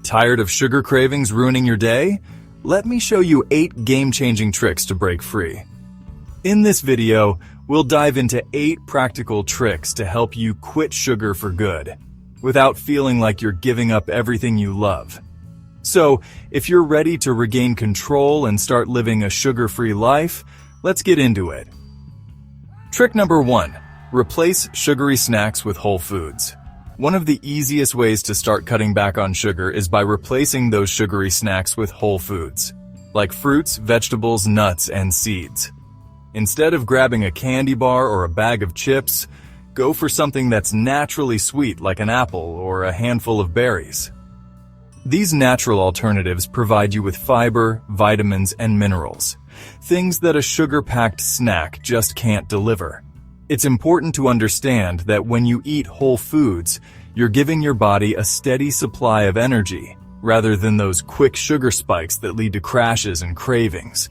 Tired of sugar cravings ruining your day? Let me show you 8 game-changing tricks to break free. In this video, we'll dive into 8 practical tricks to help you quit sugar for good, without feeling like you're giving up everything you love. So, if you're ready to regain control and start living a sugar-free life, let's get into it. Trick number 1. Replace sugary snacks with whole foods. One of the easiest ways to start cutting back on sugar is by replacing those sugary snacks with whole foods, like fruits, vegetables, nuts, and seeds. Instead of grabbing a candy bar or a bag of chips, go for something that's naturally sweet like an apple or a handful of berries. These natural alternatives provide you with fiber, vitamins, and minerals, things that a sugar-packed snack just can't deliver. It's important to understand that when you eat whole foods, you're giving your body a steady supply of energy, rather than those quick sugar spikes that lead to crashes and cravings.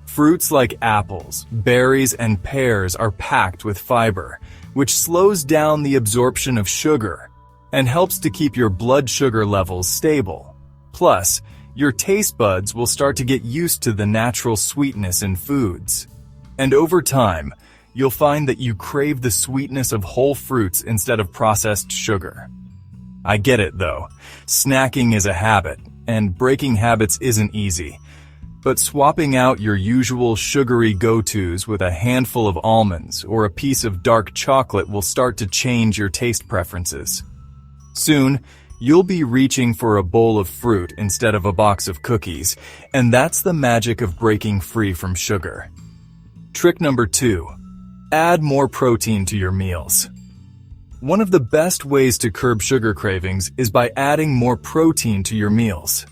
Fruits like apples, berries, and pears are packed with fiber, which slows down the absorption of sugar and helps to keep your blood sugar levels stable. Plus, your taste buds will start to get used to the natural sweetness in foods. And over time, you'll find that you crave the sweetness of whole fruits instead of processed sugar. I get it though. Snacking is a habit, and breaking habits isn't easy. But swapping out your usual sugary go-tos with a handful of almonds or a piece of dark chocolate will start to change your taste preferences. Soon, you'll be reaching for a bowl of fruit instead of a box of cookies, and that's the magic of breaking free from sugar. Trick number 2. Add more protein to your meals. One of the best ways to curb sugar cravings is by adding more protein to your meals.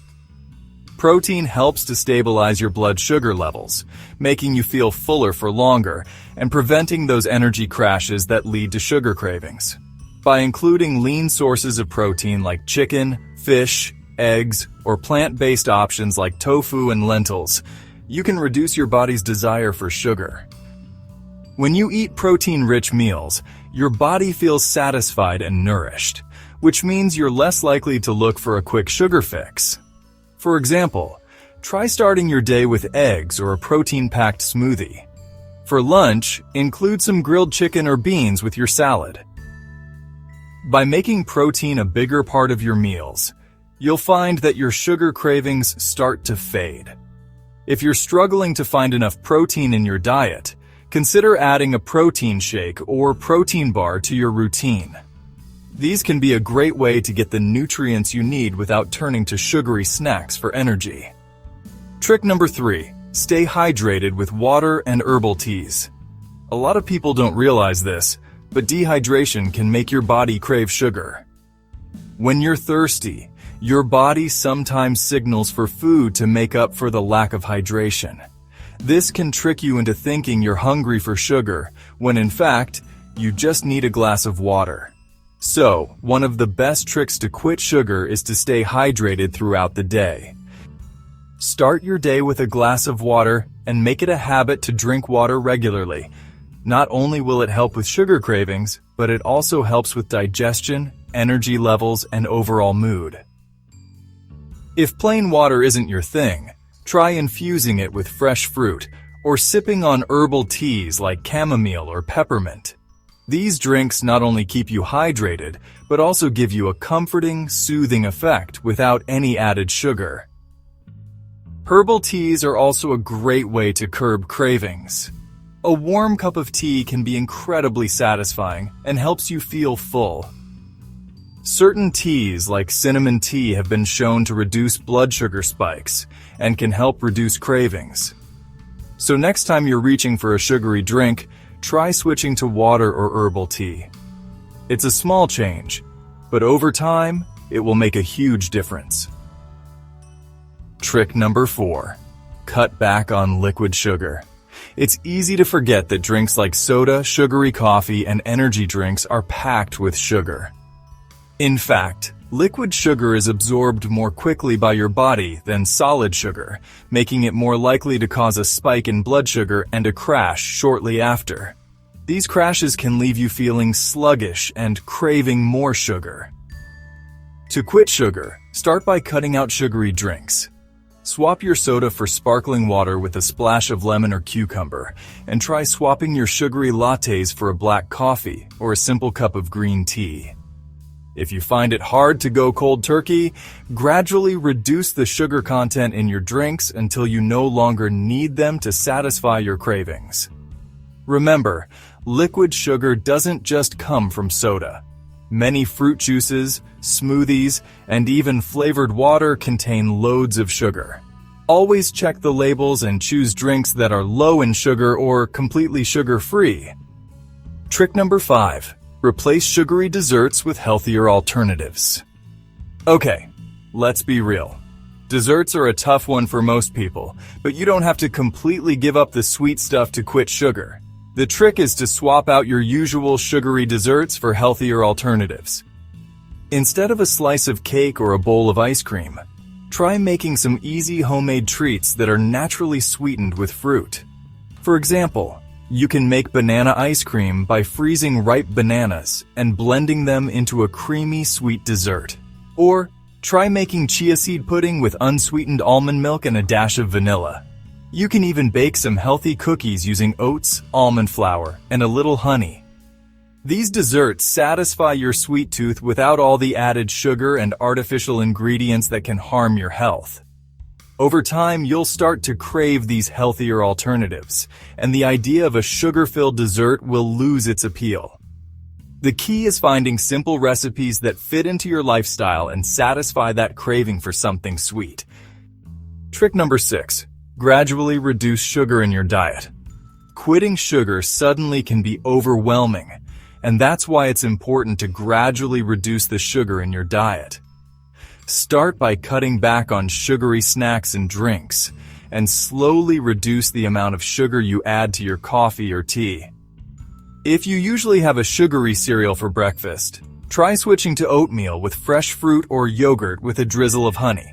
Protein helps to stabilize your blood sugar levels, making you feel fuller for longer and preventing those energy crashes that lead to sugar cravings. By including lean sources of protein like chicken, fish, eggs, or plant-based options like tofu and lentils, you can reduce your body's desire for sugar. When you eat protein-rich meals, your body feels satisfied and nourished, which means you're less likely to look for a quick sugar fix. For example, try starting your day with eggs or a protein-packed smoothie. For lunch, include some grilled chicken or beans with your salad. By making protein a bigger part of your meals, you'll find that your sugar cravings start to fade. If you're struggling to find enough protein in your diet, consider adding a protein shake or protein bar to your routine. These can be a great way to get the nutrients you need without turning to sugary snacks for energy. Trick number 3. Stay hydrated with water and herbal teas. A lot of people don't realize this, but dehydration can make your body crave sugar. When you're thirsty, your body sometimes signals for food to make up for the lack of hydration. This can trick you into thinking you're hungry for sugar, when in fact, you just need a glass of water. So, one of the best tricks to quit sugar is to stay hydrated throughout the day. Start your day with a glass of water and make it a habit to drink water regularly. Not only will it help with sugar cravings, but it also helps with digestion, energy levels, and overall mood. If plain water isn't your thing, try infusing it with fresh fruit or sipping on herbal teas like chamomile or peppermint. These drinks not only keep you hydrated, but also give you a comforting, soothing effect without any added sugar. Herbal teas are also a great way to curb cravings. A warm cup of tea can be incredibly satisfying and helps you feel full. Certain teas like cinnamon tea have been shown to reduce blood sugar spikes and can help reduce cravings. So next time you're reaching for a sugary drink, try switching to water or herbal tea. It's a small change, but over time, it will make a huge difference. Trick number 4. Cut back on liquid sugar. It's easy to forget that drinks like soda, sugary coffee, and energy drinks are packed with sugar. In fact, liquid sugar is absorbed more quickly by your body than solid sugar, making it more likely to cause a spike in blood sugar and a crash shortly after. These crashes can leave you feeling sluggish and craving more sugar. To quit sugar, Start by cutting out sugary drinks. Swap your soda for sparkling water with a splash of lemon or cucumber, and try swapping your sugary lattes for a black coffee or a simple cup of green tea. If you find it hard to go cold turkey, gradually reduce the sugar content in your drinks until you no longer need them to satisfy your cravings. Remember, liquid sugar doesn't just come from soda. Many fruit juices, smoothies, and even flavored water contain loads of sugar. Always check the labels and choose drinks that are low in sugar or completely sugar-free. Trick number 5. Replace sugary desserts with healthier alternatives. Okay, let's be real. Desserts are a tough one for most people, but you don't have to completely give up the sweet stuff to quit sugar. The trick is to swap out your usual sugary desserts for healthier alternatives. Instead of a slice of cake or a bowl of ice cream, try making some easy homemade treats that are naturally sweetened with fruit. For example, you can make banana ice cream by freezing ripe bananas and blending them into a creamy sweet dessert. Or try making chia seed pudding with unsweetened almond milk and a dash of vanilla. You can even bake some healthy cookies using oats, almond flour, and a little honey. These desserts satisfy your sweet tooth without all the added sugar and artificial ingredients that can harm your health. Over time, you'll start to crave these healthier alternatives, and the idea of a sugar-filled dessert will lose its appeal. The key is finding simple recipes that fit into your lifestyle and satisfy that craving for something sweet. Trick number 6. Gradually reduce sugar in your diet. Quitting sugar suddenly can be overwhelming, and that's why it's important to gradually reduce the sugar in your diet. Start by cutting back on sugary snacks and drinks, and slowly reduce the amount of sugar you add to your coffee or tea. If you usually have a sugary cereal for breakfast, try switching to oatmeal with fresh fruit or yogurt with a drizzle of honey.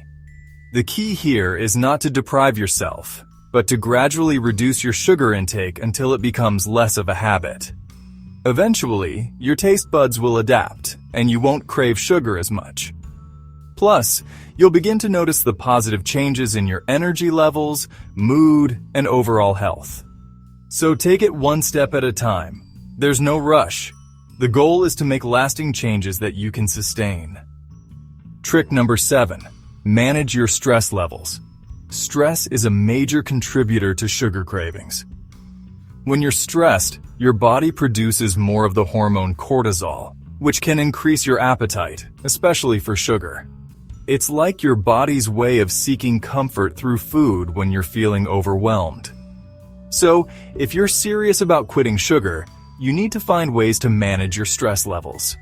The key here is not to deprive yourself, but to gradually reduce your sugar intake until it becomes less of a habit. Eventually, your taste buds will adapt, and you won't crave sugar as much. Plus, you'll begin to notice the positive changes in your energy levels, mood, and overall health. So take it one step at a time. There's no rush. The goal is to make lasting changes that you can sustain. Trick number 7. Manage your stress levels. Stress is a major contributor to sugar cravings. When you're stressed, your body produces more of the hormone cortisol, which can increase your appetite, especially for sugar. It's like your body's way of seeking comfort through food when you're feeling overwhelmed. So, if you're serious about quitting sugar, you need to find ways to manage your stress levels.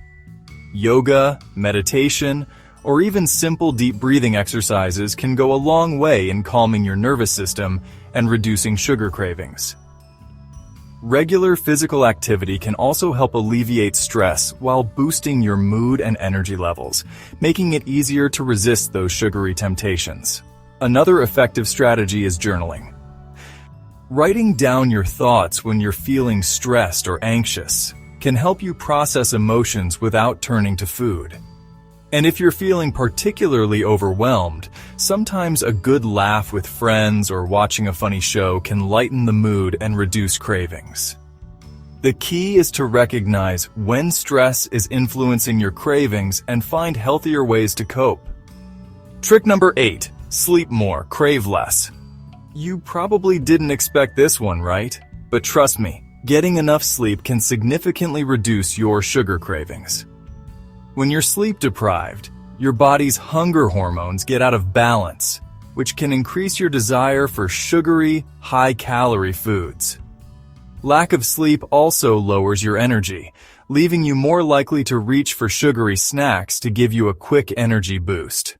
Yoga, meditation, or even simple deep breathing exercises can go a long way in calming your nervous system and reducing sugar cravings. Regular physical activity can also help alleviate stress while boosting your mood and energy levels, making it easier to resist those sugary temptations. Another effective strategy is journaling. Writing down your thoughts when you're feeling stressed or anxious can help you process emotions without turning to food. And if you're feeling particularly overwhelmed, sometimes a good laugh with friends or watching a funny show can lighten the mood and reduce cravings. The key is to recognize when stress is influencing your cravings and find healthier ways to cope. Trick number 8. Sleep more, crave less. You probably didn't expect this one, right? But trust me, getting enough sleep can significantly reduce your sugar cravings. When you're sleep deprived, your body's hunger hormones get out of balance, which can increase your desire for sugary, high-calorie foods. Lack of sleep also lowers your energy, leaving you more likely to reach for sugary snacks to give you a quick energy boost.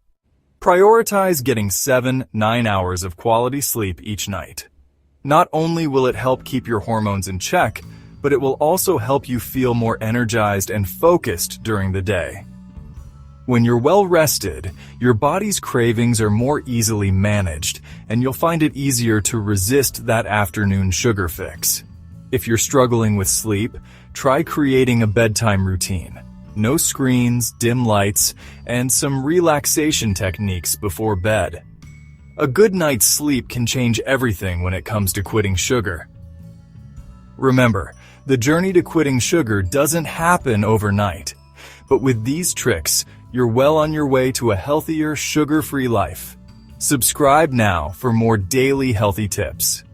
Prioritize getting 7-9 hours of quality sleep each night. Not only will it help keep your hormones in check, but it will also help you feel more energized and focused during the day. When you're well rested, your body's cravings are more easily managed, and you'll find it easier to resist that afternoon sugar fix. If you're struggling with sleep, try creating a bedtime routine. no screens, dim lights, and some relaxation techniques before bed. A good night's sleep can change everything when it comes to quitting sugar. Remember, the journey to quitting sugar doesn't happen overnight. But with these tricks, you're well on your way to a healthier, sugar-free life. Subscribe now for more daily healthy tips.